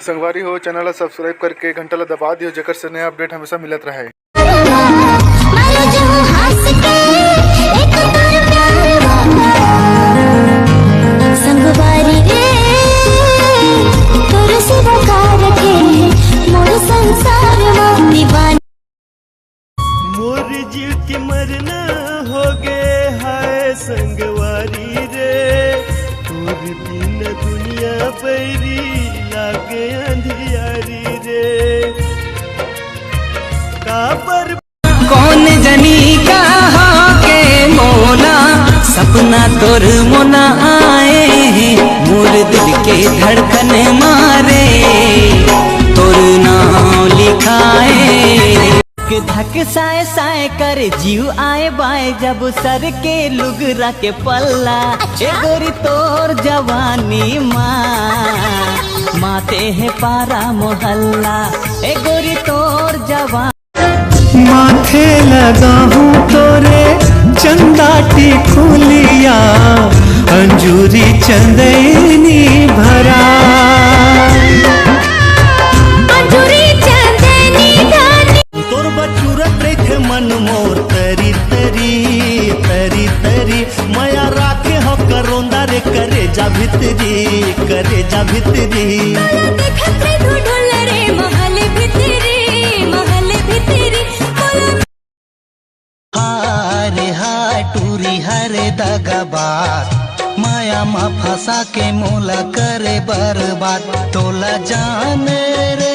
संगवारी हो channel subscribe करके घंटा ला दबा दियो जेकर से नया अपडेट हमेशा मिलत रहे। मोर जीव के मरना हो गए हाय संगवारी रे, तोर बिन दुनिया बैरी लागे अंधियारी रे। काबर कौन जनी का के मोला सपना तोर मोना आए, मोर दिल के धड़कन मारे तोर नाम लिखाए। के धक साए साए कर जीव आए बाए जब सर के लुगरा के पल्ला। ए गोरी तोर जवानी माते है पारा मोहल्ला। ए गोरी तोर जवानी माथे लगा हूँ तोरे चंदा टिकुलिया, अंजूरी चंदनी भरा। तोर बचूरत देखे मन मोर तरी तरी तरी तरी, माया राखे हो करोंदा रे करे जा भितरी करे जा भितरी। हारे हाय टूरी हरे दगाबाज, माया मा फंसा के मोला करे बर्बाद। तोला जाने रे